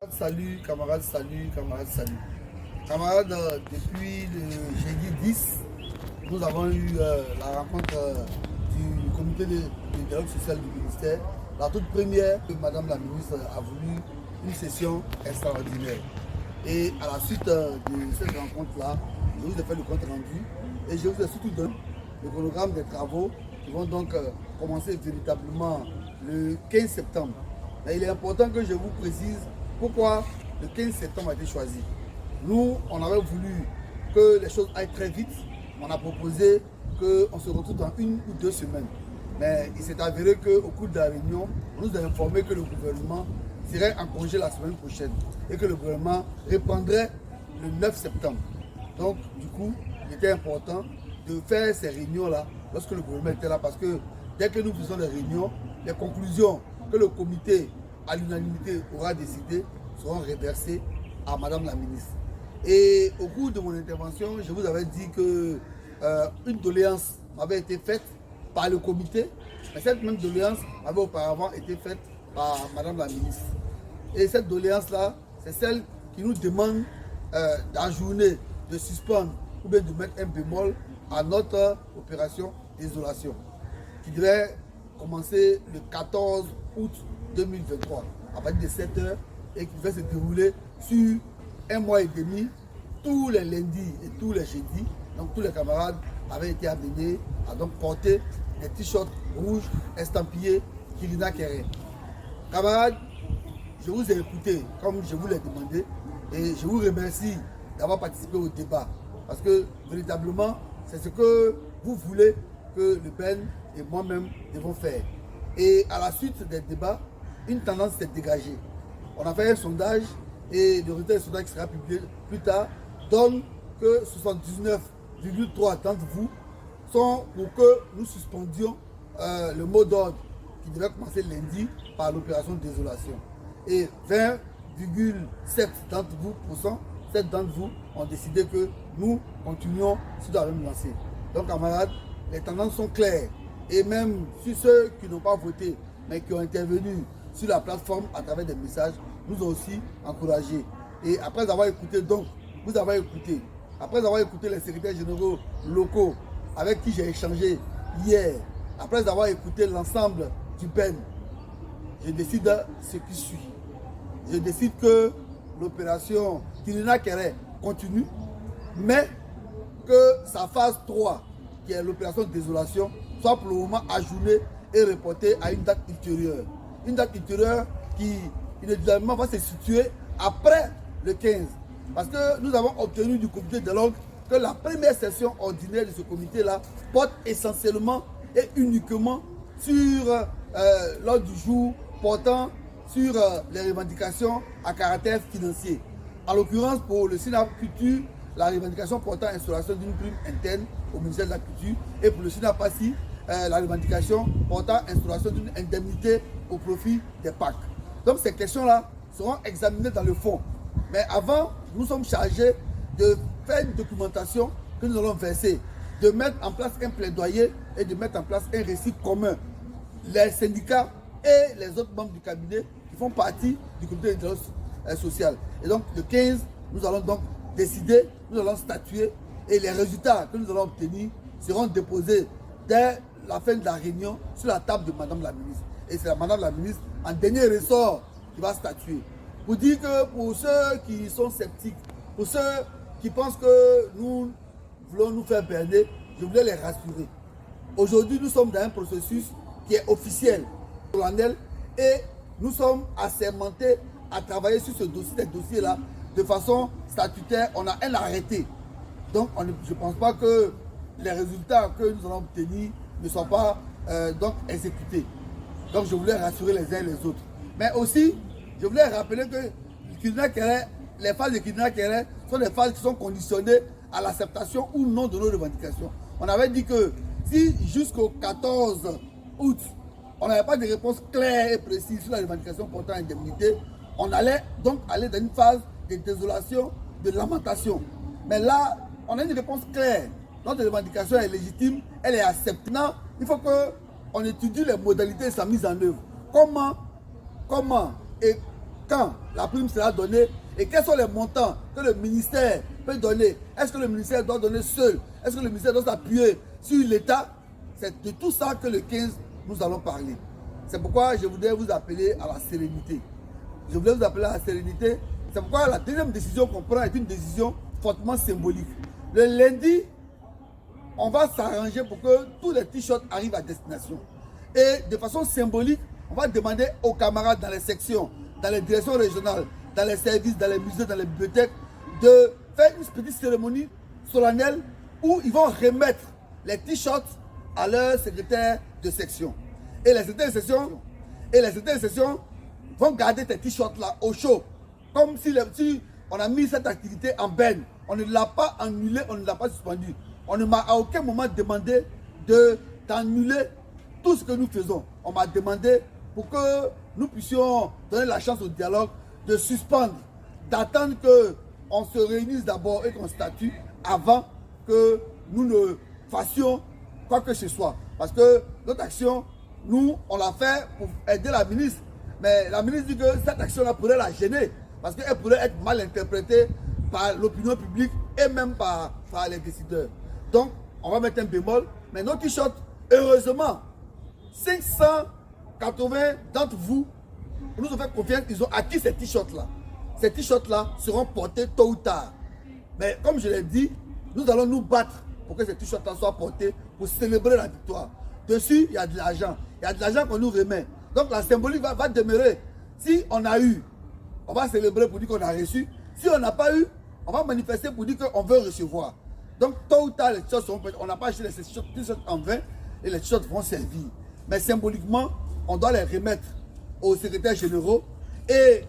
Salut camarades, salut camarades, salut. Camarades, depuis le jeudi 10, nous avons eu la rencontre du comité de dialogue social du ministère. La toute première, Madame la ministre a voulu une session extraordinaire. Et à la suite de cette rencontre-là, je vous ai fait le compte rendu et je vous ai surtout donné le chronogramme des travaux qui vont donc commencer véritablement le 15 septembre. Mais il est important que je vous précise pourquoi le 15 septembre a été choisi. Nous, on avait voulu que les choses aillent très vite. On a proposé qu'on se retrouve dans 1 ou 2 semaines. Mais il s'est avéré qu'au cours de la réunion, on nous a informé que le gouvernement serait en congé la semaine prochaine et que le gouvernement reprendrait le 9 septembre. Donc, du coup, il était important de faire ces réunions-là lorsque le gouvernement était là parce que dès que nous faisons les réunions, les conclusions que le comité à l'unanimité aura décidé seront reversées à Madame la ministre. Et au cours de mon intervention, je vous avais dit que une doléance m'avait été faite par le comité, mais cette même doléance avait auparavant été faite par Madame la ministre. Et cette doléance-là, c'est celle qui nous demande d'ajourner, de suspendre ou bien de mettre un bémol à notre opération d'isolation, qui devait commencer le 14 août 2023 à partir de 7 h et qui devait se dérouler sur 1 mois et demi, tous les lundis et tous les jeudis. Donc tous les camarades avaient été amenés à donc porter des t-shirts rouges estampillés Kirina Kéré. Camarades, je vous ai écouté comme je vous l'ai demandé et je vous remercie d'avoir participé au débat parce que véritablement c'est ce que vous voulez que Le Pen et moi-même devons faire. Et à la suite des débats, une tendance s'est dégagée. On a fait un sondage et le résultat du sondage qui sera publié plus tard donne que 79,3 d'entre vous sont pour que nous suspendions le mot d'ordre qui devait commencer lundi par l'opération de désolation. Et 20,7 d'entre vous, 7 d'entre vous ont décidé que nous continuons sur la même lancée. Donc camarades, les tendances sont claires. Et même sur ceux qui n'ont pas voté, mais qui ont intervenu sur la plateforme à travers des messages, nous ont aussi encouragés. Et après avoir écouté, donc, vous avez écouté, après avoir écouté les secrétaires généraux locaux avec qui j'ai échangé hier, après avoir écouté l'ensemble du PEN, je décide ce qui suit. Je décide que l'opération Kirina Kéré continue, mais que sa phase 3, qui est l'opération de désolation, soit pour le moment ajournée et reportée à une date ultérieure. Une date ultérieure qui, inévitablement, va se situer après le 15. Parce que nous avons obtenu du comité de l'ordre que la première session ordinaire de ce comité-là porte essentiellement et uniquement sur l'ordre du jour portant sur les revendications à caractère financier. En l'occurrence, pour le SINAP Culture, la revendication portant installation d'une prime interne au ministère de la Culture, et pour le SINAPASI, la revendication portant installation d'une indemnité au profit des PAC. Donc ces questions-là seront examinées dans le fond. Mais avant, nous sommes chargés de faire une documentation que nous allons verser, de mettre en place un plaidoyer et de mettre en place un récit commun. Les syndicats et les autres membres du cabinet qui font partie du comité de dialogue social. Et donc le 15, nous allons donc décider, nous allons statuer et les résultats que nous allons obtenir seront déposés dès la fin de la réunion sur la table de Madame la ministre. Et c'est Madame la ministre en dernier ressort qui va statuer. Pour dire que pour ceux qui sont sceptiques, pour ceux qui pensent que nous voulons nous faire berner, je voulais les rassurer. Aujourd'hui, nous sommes dans un processus qui est officiel, solennel, et nous sommes assermentés à travailler sur ce dossier, ces dossiers-là, de façon statutaire. On a un arrêté. Donc, je ne pense pas que les résultats que nous allons obtenir ne soient pas donc exécutés. Donc, je voulais rassurer les uns et les autres. Mais aussi, je voulais rappeler que les phases de Kirina Kéré sont des phases qui sont conditionnées à l'acceptation ou non de nos revendications. On avait dit que si jusqu'au 14 août, on n'avait pas de réponse claire et précise sur la revendication portant indemnité, on allait donc aller dans une phase de désolation, de lamentation. Mais là, on a une réponse claire. Notre revendication est légitime, elle est acceptée. Maintenant, il faut qu'on étudie les modalités de sa mise en œuvre. Comment et quand la prime sera donnée et quels sont les montants que le ministère peut donner. Est-ce que le ministère doit donner seul? Est-ce que le ministère doit s'appuyer sur l'État? C'est de tout ça que le 15, nous allons parler. C'est pourquoi je voudrais vous appeler à la sérénité. Je voulais vous appeler à la sérénité. C'est pourquoi la deuxième décision qu'on prend est une décision fortement symbolique. Le lundi, on va s'arranger pour que tous les t-shirts arrivent à destination. Et de façon symbolique, on va demander aux camarades dans les sections, dans les directions régionales, dans les services, dans les musées, dans les bibliothèques, de faire une petite cérémonie solennelle où ils vont remettre les t-shirts à leur secrétaire de section. Et les secrétaires de section, vont garder ces t-shirts là au chaud. Comme si on a mis cette activité en berne. On ne l'a pas annulé, on ne l'a pas suspendu. On ne m'a à aucun moment demandé d'annuler tout ce que nous faisons. On m'a demandé pour que nous puissions donner la chance au dialogue de suspendre, d'attendre qu'on se réunisse d'abord et qu'on statue avant que nous ne fassions quoi que ce soit. Parce que notre action, nous, on l'a fait pour aider la ministre. Mais la ministre dit que cette action-là pourrait la gêner. Parce qu'elle pourrait être mal interprétée par l'opinion publique et même par les décideurs. Donc, on va mettre un bémol. Mais nos t-shirts, heureusement, 580 d'entre vous nous ont fait confiance, ils ont acquis ces t-shirts-là. Ces t-shirts-là seront portés tôt ou tard. Mais comme je l'ai dit, nous allons nous battre pour que ces t-shirts-là soient portés pour célébrer la victoire. Dessus, il y a de l'argent. Il y a de l'argent qu'on nous remet. Donc la symbolique va demeurer. Si on a eu, on va célébrer pour dire qu'on a reçu. Si on n'a pas eu, on va manifester pour dire qu'on veut recevoir. Donc tôt ou tard, les t-shirts seront prêts. On n'a pas acheté les t-shirts en vain et les t-shirts vont servir. Mais symboliquement, on doit les remettre aux secrétaires généraux. Et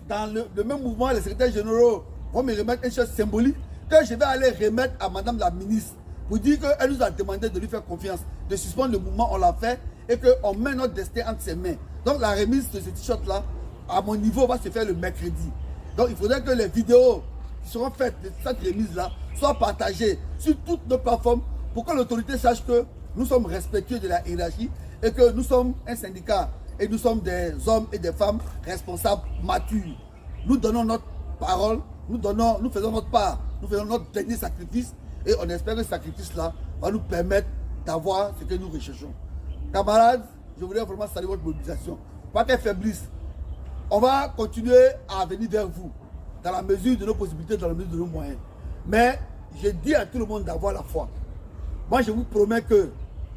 dans le même mouvement, les secrétaires généraux vont me remettre une chose symbolique que je vais aller remettre à Madame la ministre pour dire qu'elle nous a demandé de lui faire confiance, de suspendre le mouvement, on l'a fait et qu'on met notre destin entre ses mains. Donc la remise de ce t-shirt-là, à mon niveau, va se faire le mercredi. Donc il faudrait que les vidéos qui seront faites de cette remise-là soient partagées sur toutes nos plateformes pour que l'autorité sache que nous sommes respectueux de la hiérarchie et que nous sommes un syndicat et nous sommes des hommes et des femmes responsables, matures. Nous donnons notre parole, nous faisons notre part, nous faisons notre dernier sacrifice et on espère que ce sacrifice-là va nous permettre d'avoir ce que nous recherchons. Camarades, je voulais vraiment saluer votre mobilisation. Pas qu'elle faiblisse. On va continuer à venir vers vous dans la mesure de nos possibilités, dans la mesure de nos moyens. Mais je dis à tout le monde d'avoir la foi. Moi, je vous promets que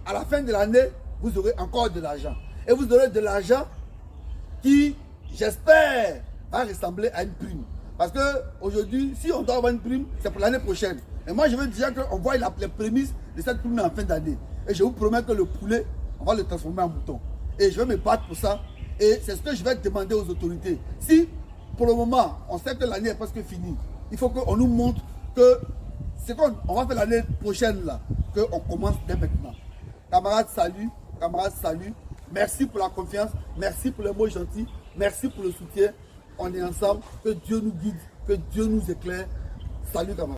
à la fin de l'année, vous aurez encore de l'argent. Et vous aurez de l'argent qui, j'espère, va ressembler à une prime. Parce qu'aujourd'hui, si on doit avoir une prime, c'est pour l'année prochaine. Et moi, je veux dire qu'on voit les prémices de cette prime en fin d'année. Et je vous promets que le poulet, on va le transformer en mouton. Et je vais me battre pour ça. Et c'est ce que je vais demander aux autorités. Si, pour le moment, on sait que l'année est presque finie, il faut qu'on nous montre que c'est qu'on va faire l'année prochaine, là, qu'on commence dès maintenant. Camarades, salut. Camarades, salut. Merci pour la confiance. Merci pour les mots gentils. Merci pour le soutien. On est ensemble. Que Dieu nous guide. Que Dieu nous éclaire. Salut, camarades.